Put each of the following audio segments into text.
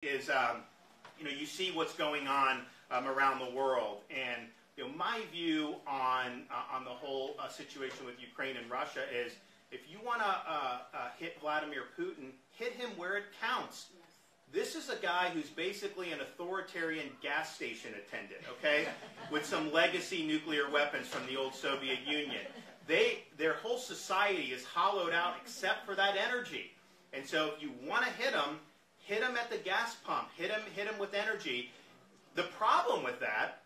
is, you see what's going on around the world, and my view on the whole situation with Ukraine and Russia is, if you want to hit Vladimir Putin, hit him where it counts. This is a guy who's basically an authoritarian gas station attendant, okay, with some legacy nuclear weapons from the old Soviet Union. Their whole society is hollowed out except for that energy. And so if you want to hit him at the gas pump, hit him with energy. The problem with that,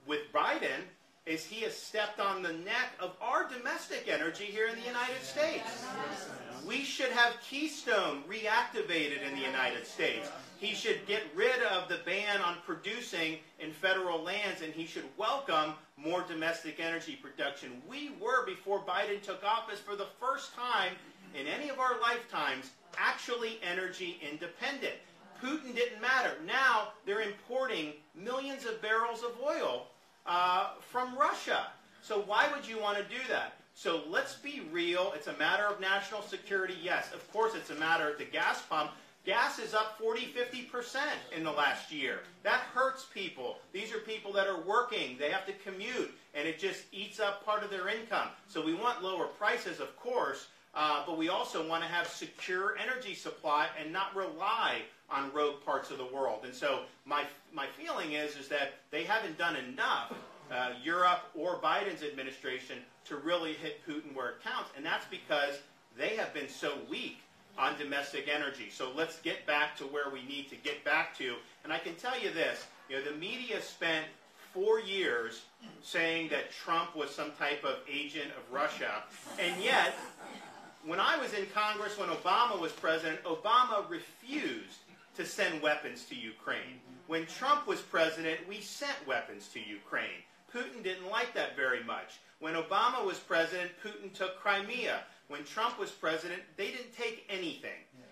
with Biden, is he has stepped on the neck of our domestic energy here in the United States. We should have Keystone reactivated in the United States. He should get rid of the ban on producing in federal lands, and he should welcome more domestic energy production. We were, before Biden took office, for the first time in any of our lifetimes, actually energy independent. Putin didn't matter. Now they're importing millions of barrels of oil from Russia. So why would you want to do that? So let's be real. It's a matter of national security. Yes, of course it's a matter at the gas pump. Gas is up 40–50% in the last year. That hurts people. These are people that are working. They have to commute, and it just eats up part of their income. So we want lower prices, of course, but we also want to have secure energy supply and not rely on rogue parts of the world. And so my feeling is that they haven't done enough, Europe or Biden's administration, to really hit Putin where it counts. And that's because they have been so weak on domestic energy. So let's get back to where we need to get back to. And I can tell you this, the media spent 4 years saying that Trump was some type of agent of Russia. And yet, when I was in Congress, when Obama was president, Obama refused to send weapons to Ukraine. When Trump was president, we sent weapons to Ukraine. Putin didn't like that very much. When Obama was president, Putin took Crimea. When Trump was president, they didn't take anything.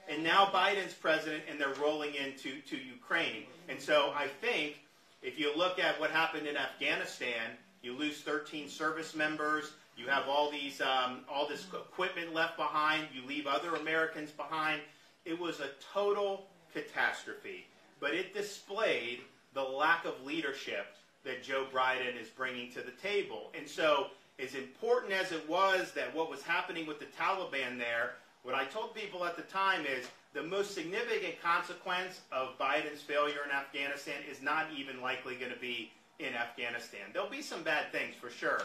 And now Biden's president, and they're rolling into Ukraine. And so I think if you look at what happened in Afghanistan, you lose 13 service members. You have all this equipment left behind. You leave other Americans behind. It was a total catastrophe. But it displayed the lack of leadership that Joe Biden is bringing to the table. And so, as important as it was that what was happening with the Taliban there, what I told people at the time is the most significant consequence of Biden's failure in Afghanistan is not even likely going to be in Afghanistan. There'll be some bad things for sure,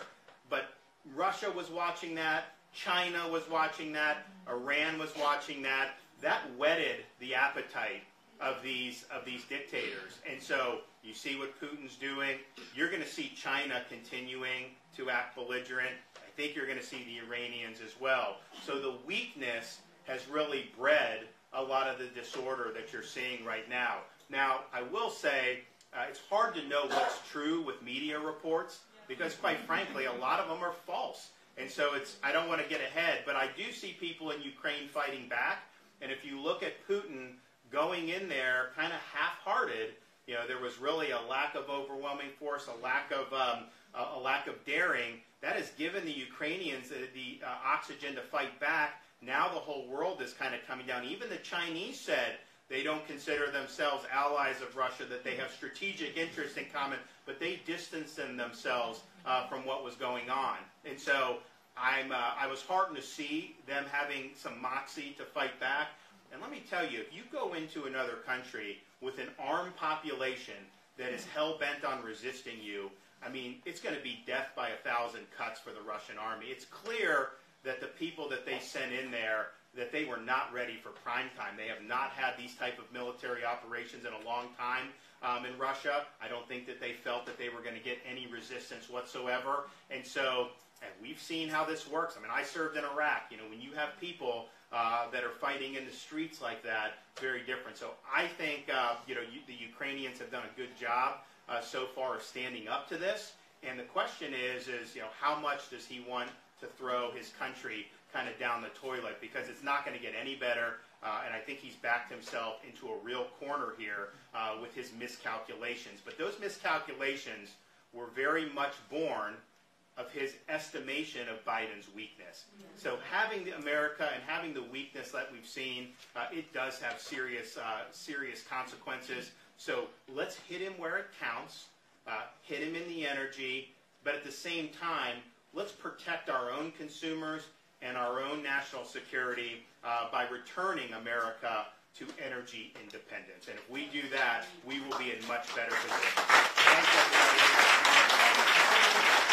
but Russia was watching that, China was watching that, Iran was watching that. That whetted the appetite of these dictators. And so you see what Putin's doing. You're going to see China continuing to act belligerent. I think you're going to see the Iranians as well. So the weakness has really bred a lot of the disorder that you're seeing right now. Now, I will say it's hard to know what's true with media reports, because quite frankly, a lot of them are false. And so I don't want to get ahead, but I do see people in Ukraine fighting back. And if you look at Putin going in there kind of half-hearted, there was really a lack of overwhelming force, a lack of daring. That has given the Ukrainians the oxygen to fight back. Now the whole world is kind of coming down. Even the Chinese said they don't consider themselves allies of Russia, that they have strategic interests in common, but they distanced themselves from what was going on. And so I was heartened to see them having some moxie to fight back. And let me tell you, if you go into another country with an armed population that is hell-bent on resisting you, I mean, it's going to be death by 1,000 cuts for the Russian army. It's clear that the people that they sent in there, that they were not ready for prime time. They have not had these type of military operations in a long time in Russia. I don't think that they felt that they were going to get any resistance whatsoever. And so, and we've seen how this works. I mean, I served in Iraq. When you have people that are fighting in the streets like that, very different. So I think the Ukrainians have done a good job so far of standing up to this. And the question is how much does he want to throw his country kind of down the toilet? Because it's not going to get any better. And I think he's backed himself into a real corner here with his miscalculations. But those miscalculations were very much born of his estimation of Biden's weakness. So having America and having the weakness that we've seen, it does have serious consequences. So let's hit him where it counts, hit him in the energy, but at the same time, let's protect our own consumers and our own national security by returning America to energy independence. And if we do that, we will be in much better position. Thanks, everybody.